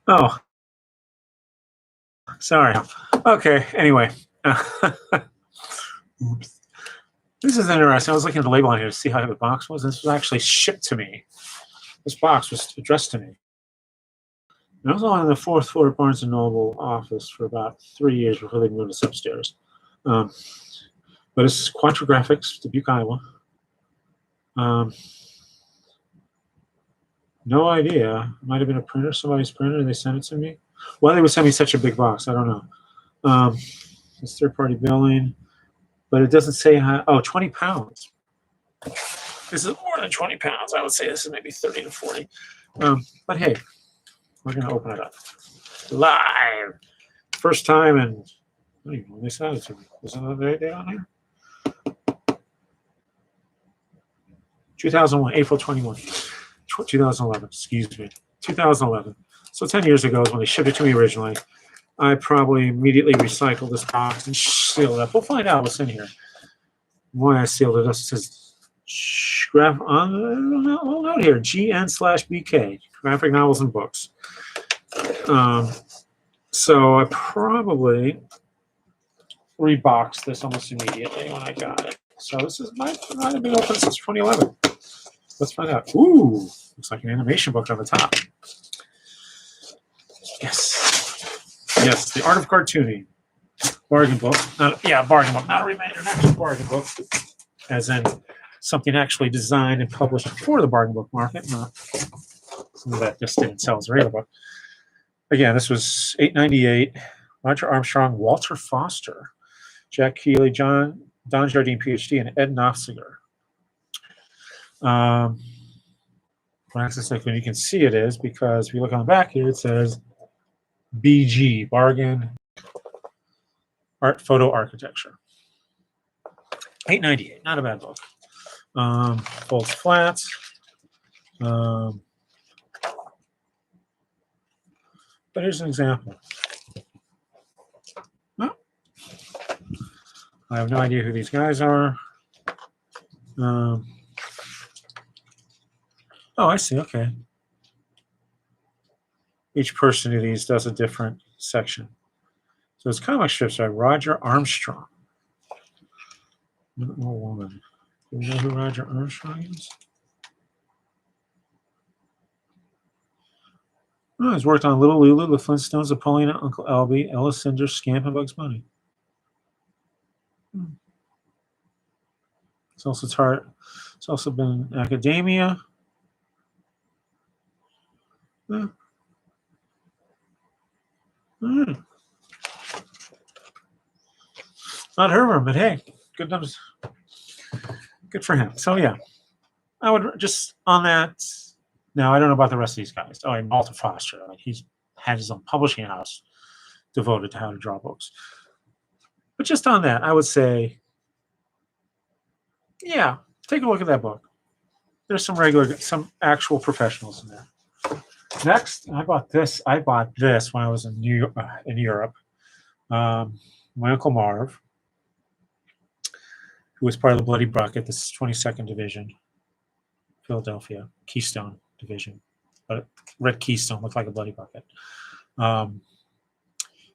Oh, sorry. Okay. Anyway, oops. This is interesting. I was looking at the label on here to see how heavy the box was. This was actually shipped to me. This box was addressed to me. And I was on the fourth floor of Barnes & Noble office for about 3 years before they moved us upstairs. Um, but it's Quantra Graphics, Dubuque, Iowa. No idea. Might have been a printer, somebody's printer, and they sent it to me. Why they would send me such a big box, I don't know. It's third-party billing, but it doesn't say how. Oh, 20 pounds. This is more than 20 pounds. I would say this is maybe 30 to 40. But hey, we're going to open it up. Live. First time, and I don't even know when they sent it to me. Is there another date on here? 2001, April 21, 2011, excuse me. 2011. So 10 years ago is when they shipped it to me originally. I probably immediately recycled this box and sealed it up. We'll find out what's in here. Why I sealed it up, it says graph on the little note here, GN/BK, graphic novels and books. So I probably reboxed this almost immediately when I got it. So this is might have been open since 2011. Let's find out. Ooh, looks like an animation book on the top. Yes, The Art of Cartooning. Bargain book. Bargain book. Not a remainder, not just bargain book. As in something actually designed and published for the bargain book market, not something that just didn't sell as a regular book. Again, this was $8.98. Roger Armstrong, Walter Foster, Jack Keeley, Don Jardine, PhD, and Ed Nofziger. When you can see it is because if you look on the back here, it says BG, Bargain Art Photo Architecture. $8.98, not a bad book. Folds flat. But here's an example. Oh. I have no idea who these guys are. Oh, I see. Okay. Each person of these does a different section. So it's comic strips by Roger Armstrong. Man or woman? Do you know who Roger Armstrong is? Oh, he's worked on Little Lulu, The Flintstones, Napoleon, Uncle Albie, Ella Cinder, Scamp, and Bugs Bunny. It's also been in academia. Yeah. Not her room, but hey, good numbers. Good for him. So yeah, I would just on that. Now I don't know about the rest of these guys. Oh, and Walter Foster, like he's had his own publishing house devoted to how to draw books. But just on that, I would say, yeah, take a look at that book. There's some actual professionals in there. Next, I bought this when I was in Europe. My Uncle Marv, who was part of the Bloody Bucket, this 22nd Division, Philadelphia, Keystone Division. But red Keystone looked like a Bloody Bucket.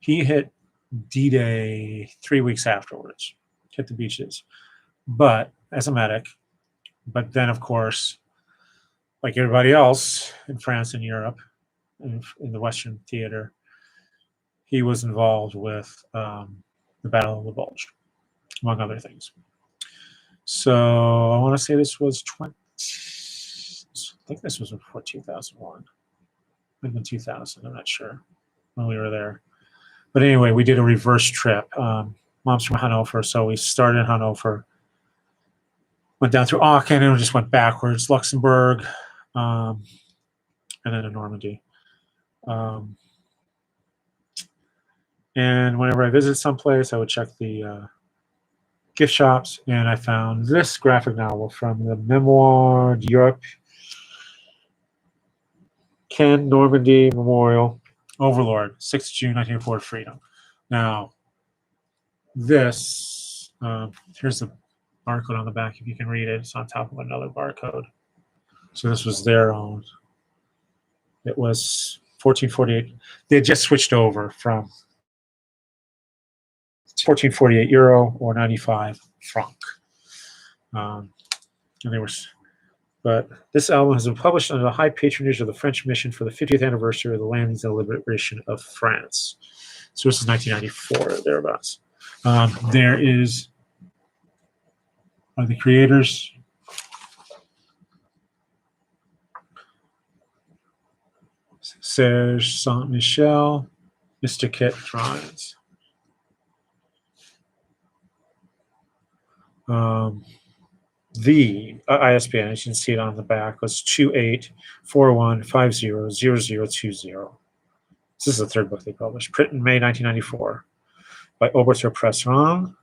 He hit D-Day 3 weeks afterwards, hit the beaches, but as a medic. But then, of course, like everybody else in France and Europe, in the Western theater, he was involved with the Battle of the Bulge, among other things. So I want to say this was I think this was before 2001. Maybe 2000, I'm not sure when we were there. But anyway, we did a reverse trip. Mom's from Hanover, so we started in Hanover, went down through Aachen, and we just went backwards, Luxembourg, and then to Normandy. And whenever I visit someplace, I would check the gift shops, and I found this graphic novel from the Memoir d'Europe, Ken Normandy Memorial, Overlord, 6th June 1904, Freedom. Now, this, here's the barcode on the back, if you can read it. It's on top of another barcode. So this was their own. It was 1448. They had just switched over from 1448 euro or 95 franc. And they were, but this album has been published under the high patronage of the French mission for the 50th anniversary of the landings and liberation of France. So this is 1994, thereabouts. There is the creators. Serge Saint-Michel, Mr. Kit drawings. The ISBN, as you can see it on the back, was 2841500020. This is the third book they published. Print in May 1994 by Oberthur Press. Wrong.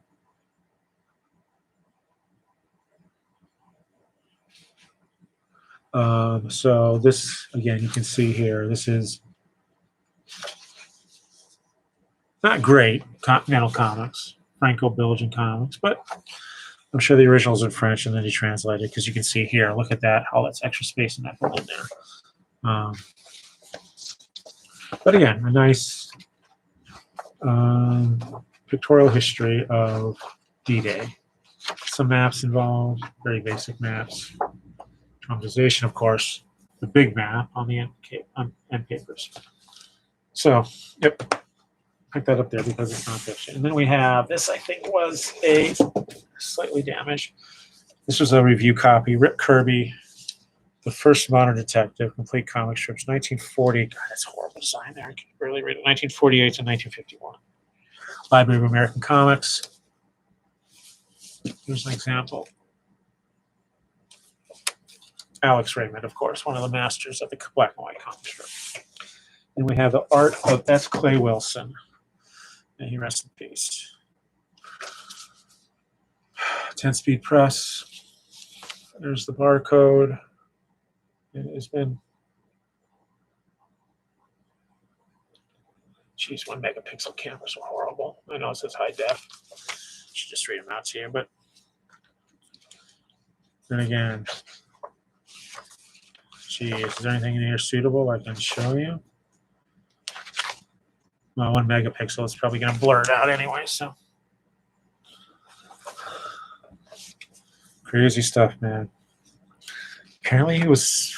So this, again, you can see here, this is not great Continental Comics, Franco-Belgian comics, but I'm sure the original's in French and then he translated, because you can see here, look at that, how that's extra space in that book in there. But again, a nice pictorial history of D-Day. Some maps involved, very basic maps. Dramatization, of course, the big map on the end papers. So, yep, put that up there because it's nonfiction. And then we have this, I think, was a slightly damaged. This was a review copy. Rip Kirby, The First Modern Detective, Complete Comic Strips, 1940. God, that's a horrible design there. I can barely read it. 1948 to 1951. Library of American Comics. Here's an example. Alex Raymond, of course, one of the masters of the black and white comic strip. And we have the art of S. Clay Wilson. May he rest in peace. 10-speed press. There's the barcode. It has been, geez, 1 megapixel cameras are horrible. I know it says high def. I should just read them out to you, but then again, geez, is there anything in here suitable I can show you? Well, 1 megapixel is probably going to blur it out anyway, so. Crazy stuff, man. Apparently he was,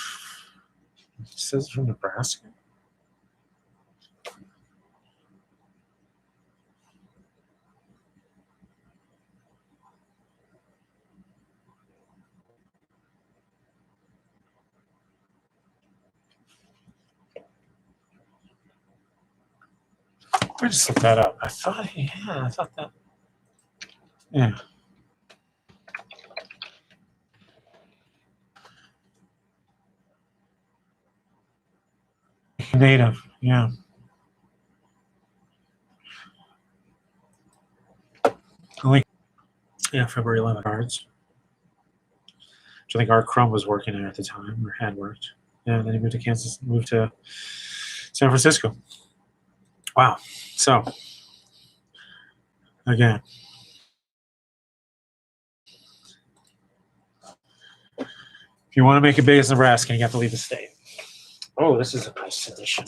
it says from Nebraska. I just looked that up. I thought that. Yeah. Native, yeah. Yeah, February 11th cards. Which I think Art Crumb was working in at the time, or had worked. And then he moved to San Francisco. Wow. So, again, if you want to make it big as Nebraska, you have to leave the state. Oh, this is a nice edition.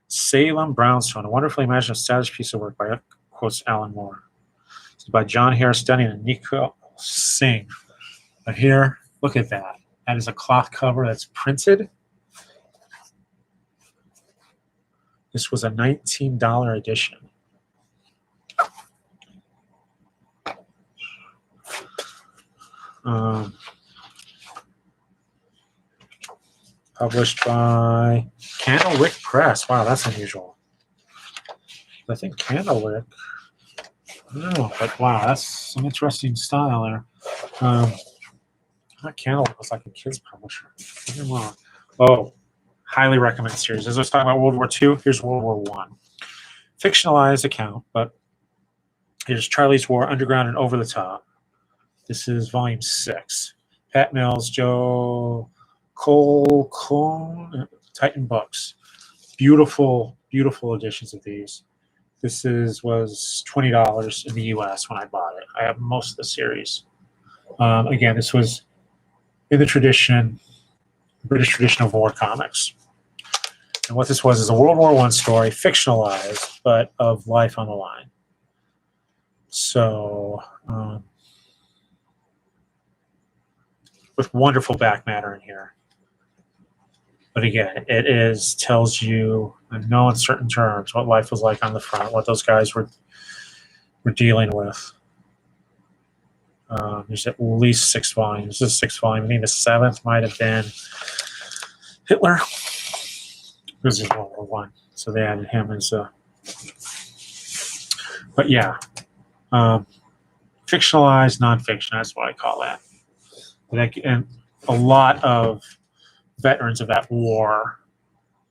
Salem Brownstone, a wonderfully imaginative, stylish piece of work by, quotes, Alan Moore. It's by John Harris Dunning and Nico Singh. But here, look at that. That is a cloth cover that's printed. This was a $19 edition. Published by Candlewick Press. Wow, that's unusual. I think Candlewick. I don't know, but wow, that's some interesting style there. Not Candlewick was like a kids publisher. I'm wrong. Oh, highly recommend series. As I was talking about World War II, here's World War I. Fictionalized account, but here's Charlie's War, Underground and Over the Top. This is volume 6. Pat Mills, Joe Colcone, Titan Books. Beautiful, beautiful editions of these. This was $20 in the U.S. when I bought it. I have most of the series. Again, this was in the tradition, British tradition of war comics. And what this was is a World War I story, fictionalized, but of life on the line. So, with wonderful back matter in here. But again, it tells you in no uncertain terms what life was like on the front, what those guys were dealing with. There's at least 6 volumes. This is 6 volume. I think the 7th might have been Hitler. This is World War I, so they added him as a. But yeah, fictionalized nonfiction. That's what I call that. And a lot of veterans of that war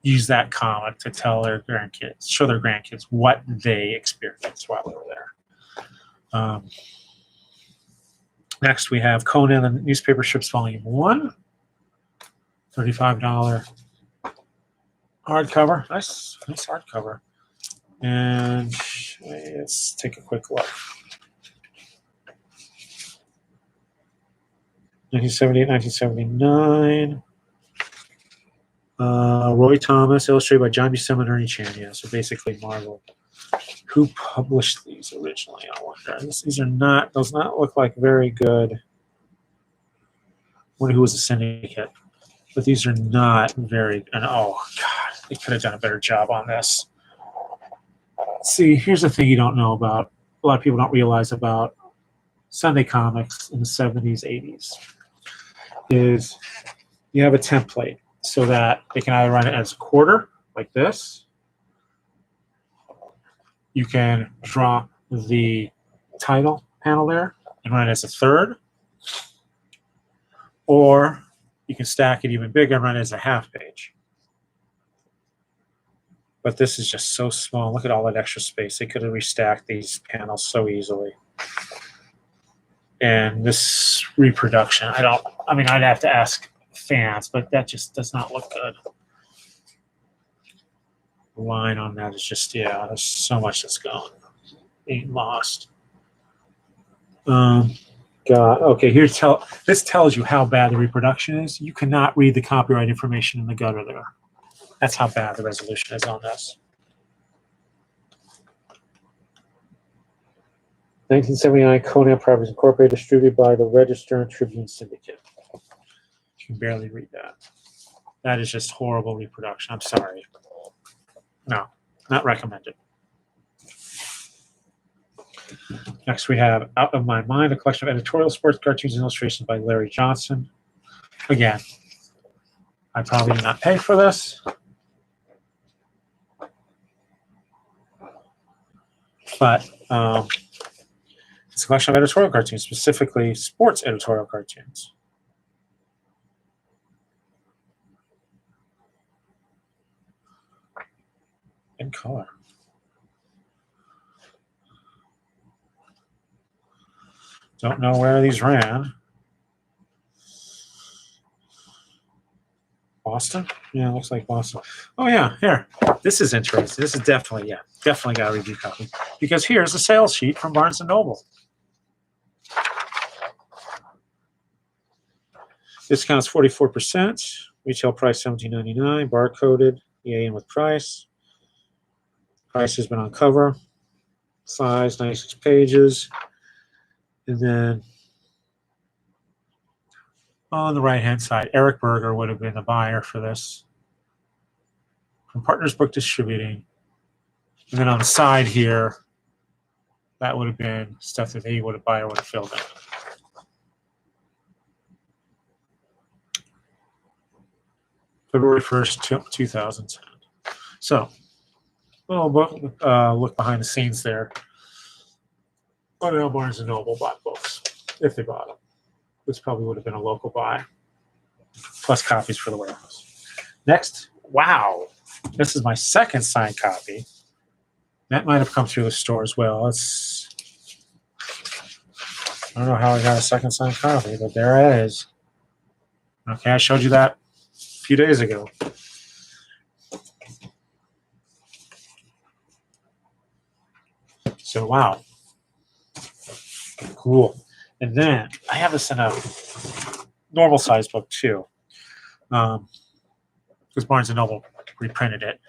use that comic to tell their grandkids, show their grandkids what they experienced while they were there. Next, we have Conan and Newspaper Strips Volume 1, $35 hardcover. Nice hardcover. And let's take a quick look. 1978, 1979. Roy Thomas, illustrated by John Buscema and Ernie Chan. Yeah, so basically Marvel. Who published these originally? I wonder. These are not. Does not look like very good. I wonder who was the syndicate. But these are not very. And oh God, they could have done a better job on this. See, here's the thing you don't know about. A lot of people don't realize about Sunday comics in the 70s, 80s. Is you have a template so that they can either run it as a quarter, like this. You can draw the title panel there and run it as a third. Or you can stack it even bigger and run it as a half page. But this is just so small. Look at all that extra space. They could have restacked these panels so easily. And this reproduction, I'd have to ask fans, but that just does not look good. The line on that is just, yeah, there's so much that's gone, being lost. God, okay, this tells you how bad the reproduction is. You cannot read the copyright information in the gutter there. That's how bad the resolution is on this. 1979 Conan Properties Incorporated, distributed by the Register and Tribune Syndicate. You can barely read that. That is just horrible reproduction. I'm sorry. No, not recommended. Next, we have Out of My Mind, a collection of editorial sports cartoons and illustrations by Larry Johnson. Again, I probably did not pay for this. But it's a collection of editorial cartoons, specifically sports editorial cartoons. In color. Don't know where these ran. Boston? Yeah, it looks like Boston. Oh, yeah, here. This is interesting. This is definitely got a review copy. Because here's a sales sheet from Barnes & Noble. Discounts 44%. Retail price $17.99. Barcoded. EAN with price. Price has been on cover. Size 96 pages. And then on the right-hand side, Eric Berger would have been the buyer for this from Partners Book Distributing. And then on the side here, that would have been stuff that he would have buyer would have filled in. February 1st, 2010. So, a little look behind the scenes there. But now Barnes & Noble bought books, if they bought them. This probably would have been a local buy, plus copies for the warehouse. Next, wow, this is my second signed copy. That might have come through the store as well. I don't know how I got a second signed copy, but there it is. Okay, I showed you that a few days ago. So, wow. Cool. And then I have this in a normal size book too. Because Barnes & Noble reprinted it.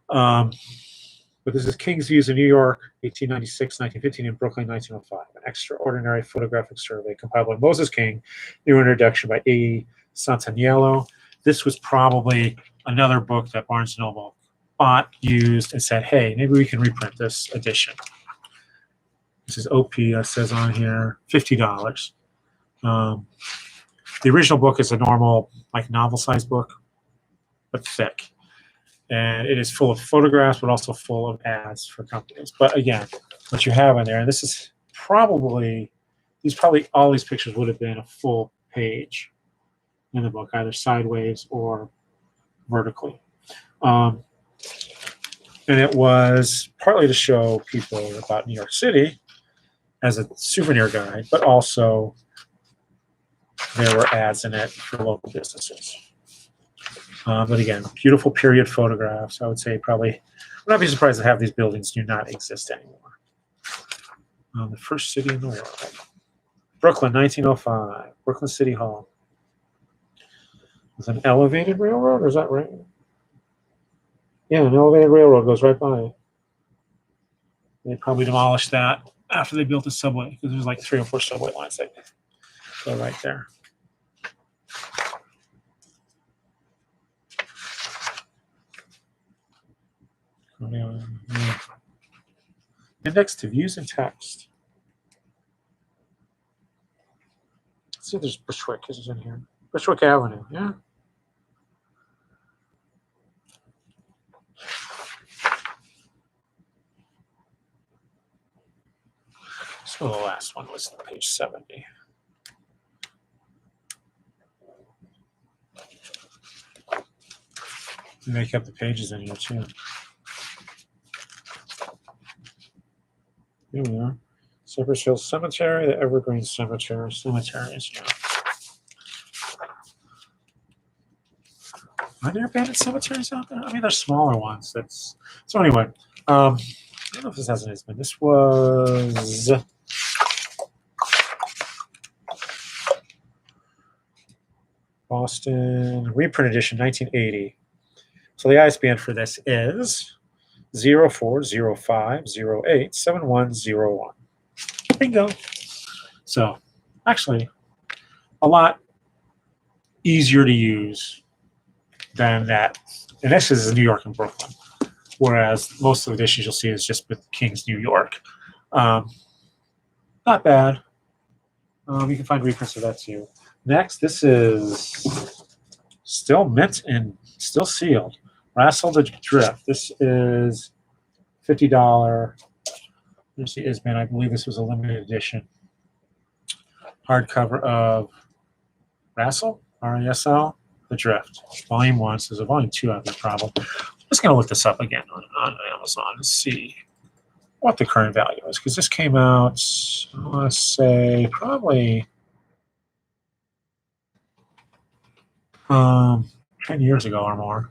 But this is King's Views of New York, 1896, 1915, and Brooklyn, 1905. An extraordinary photographic survey compiled by Moses King, new introduction by A. Santaniello. This was probably another book that Barnes & Noble bought, used, and said, hey, maybe we can reprint this edition. This is OP, it says on here, $50. The original book is a normal, like, novel-sized book, but thick. And it is full of photographs, but also full of ads for companies. But again, what you have in there, and this is probably, all these pictures would have been a full page in the book, either sideways or vertically. And it was partly to show people about New York City as a souvenir guide, but also there were ads in it for local businesses. But again, beautiful period photographs. I would say probably, I would not be surprised to have these buildings do not exist anymore. The first city in the world. Brooklyn, 1905. Brooklyn City Hall. With an elevated railroad, or is that right? Yeah, an elevated railroad goes right by it. They probably demolished that after they built the subway, because there's like 3 or 4 subway lines that go right there. Index to views and text. Let's see if there's Bushwick is in here. Bushwick Avenue, yeah. So the last one was page 70. And they kept the pages in here too. Here we are. Cypress Hill Cemetery, the Evergreen Cemetery, cemeteries. Yeah. Are there abandoned cemeteries out there? I mean, there's smaller ones. That's so. Anyway, I don't know if this has an ISBN. This was Boston reprint edition, 1980. So the ISBN for this is 0405087101. Bingo. So actually a lot easier to use than that. And this is New York and Brooklyn, whereas most of the editions you'll see is just with King's New York. Not bad. You can find reprints of that too. Next, this is still mint and still sealed. Rassel the Drift. This is $50. There's the ISBN. I believe this was a limited edition. Hardcover of Rassel, R-A-S-L, The Drift. Volume 1. So there's a Volume 2 out there probably. I'm just going to look this up again on Amazon and see what the current value is, because this came out, I want to say, probably 10 years ago or more.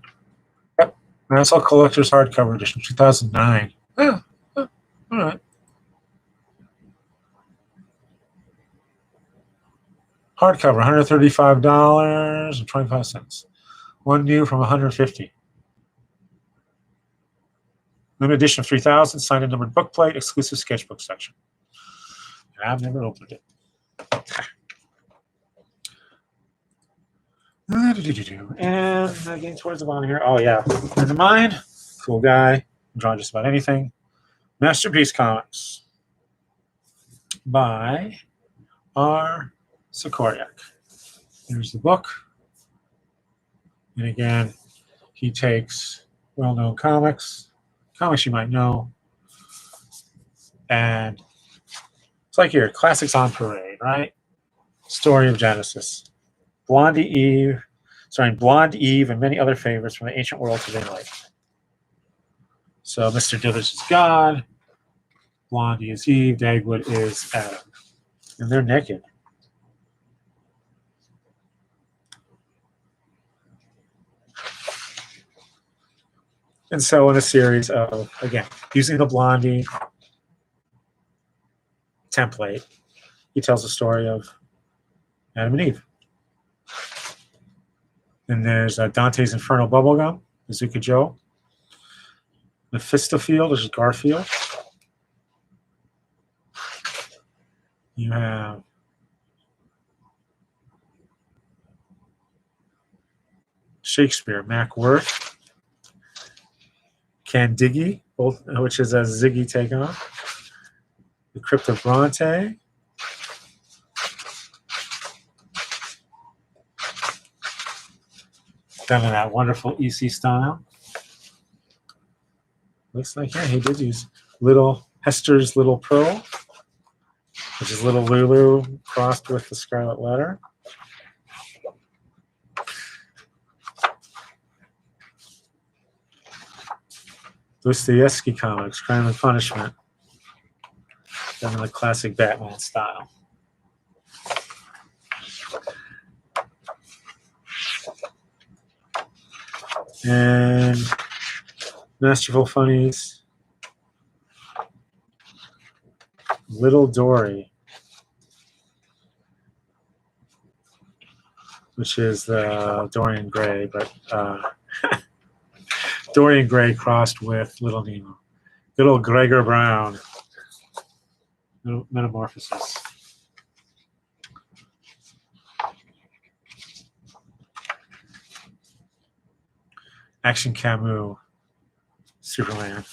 Yep. Rassel Collector's Hardcover Edition, 2009. Yeah. All right. Hardcover, $135.25. One new from $150. Limited edition of 3,000, signed and numbered bookplate, exclusive sketchbook section. And I've never opened it. And getting towards the bottom here. Oh, yeah. Friend of mine, cool guy, drawn just about anything. Masterpiece Comics by R. Sikoriak. Here's the book. And again, he takes well-known comics you might know, and it's like here, classics on parade, right? Story of Genesis. Blonde Eve, and many other favorites from the ancient world to the life. So Mr. Dithers is God, Blondie is Eve, Dagwood is Adam. And they're naked. And so in a series of, again, using the Blondie template, he tells the story of Adam and Eve. And there's Dante's Inferno Bubblegum. Bazooka Joe. Mephistofield, which is Garfield. You have Shakespeare, Mac Worth. Candiggy, both, which is a Ziggy takeoff. The Crypto Bronte. Done in that wonderful EC style. Looks like, yeah, he did use Little Hester's Little Pearl, which is Little Lulu crossed with the Scarlet Letter. Dostoevsky comics, Crime and Punishment. Done in the classic Batman style. And Masterful Funnies, Little Dory, which is the Dorian Gray, but Dorian Gray crossed with Little Nemo. Good old Gregor Brown. Metamorphosis. Action Camus, Superman.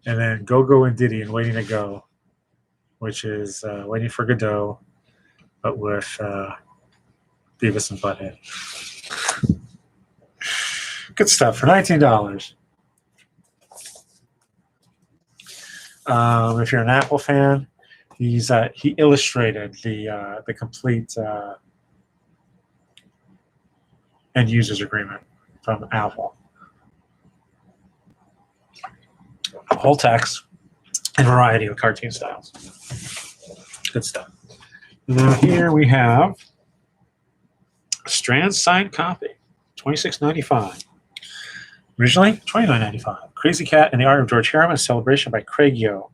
And then Go-Go and Diddy and Waiting to Go, which is Waiting for Godot, but with Beavis and Butthead. Good stuff for $19. If you're an Apple fan, he illustrated the complete end users agreement from Apple. Whole text and variety of cartoon styles. Good stuff. Now here we have a Strand signed copy, $26.95. Originally, $29.95. Crazy Cat and the Art of George Harriman, a celebration by Craig Yo,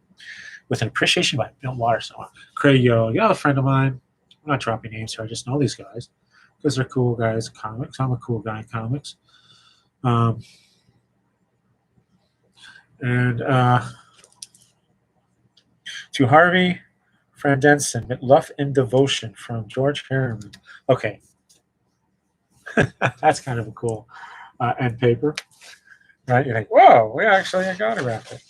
with an appreciation by Bill Watterson. Craig Yo, you're a friend of mine. I'm not dropping names here. I just know these guys because they're cool guys in comics. I'm a cool guy in comics. To Harvey Frandenson, Love and Devotion from George Harriman. Okay. That's kind of a cool end paper. Right? You're like, whoa, we actually autographed it.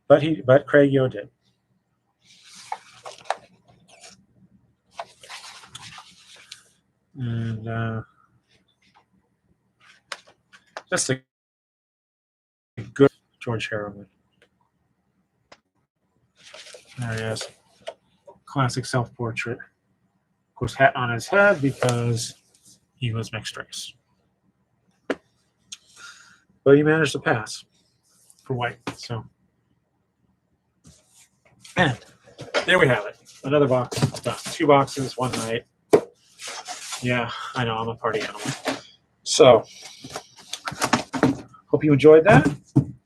But Craig Yo did. And just a good George Harriman. There he is. Classic self-portrait. Of course, hat on his head because he was mixed race. But he managed to pass for white. So, and there we have it. Another box done. 2 boxes, one night. Yeah, I know, I'm a party animal. So, hope you enjoyed that.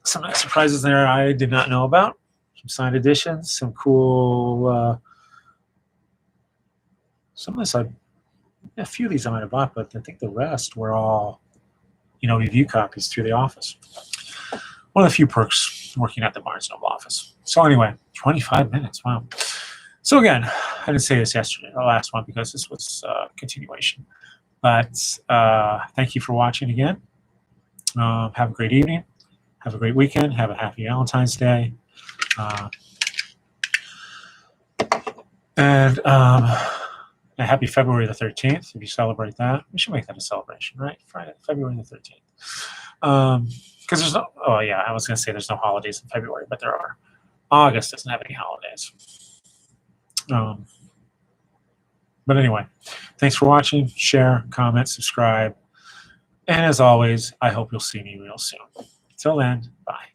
Some nice surprises there I did not know about. Some signed editions, some cool. Some of this, a few of these I might have bought, but I think the rest were all, review copies through the office. One of the few perks working at the Barnes & Noble office. So anyway, 25 minutes. Wow. So again, I didn't say this yesterday, the last one, because this was a continuation. But thank you for watching again. Have a great evening. Have a great weekend. Have a happy Valentine's Day. And a happy February the 13th, if you celebrate that. We should make that a celebration, right? Friday, February the 13th. Because there's no, I was going to say there's no holidays in February, but there are. August doesn't have any holidays. But anyway, thanks for watching. Share, comment, subscribe. And as always, I hope you'll see me real soon. Till then, bye.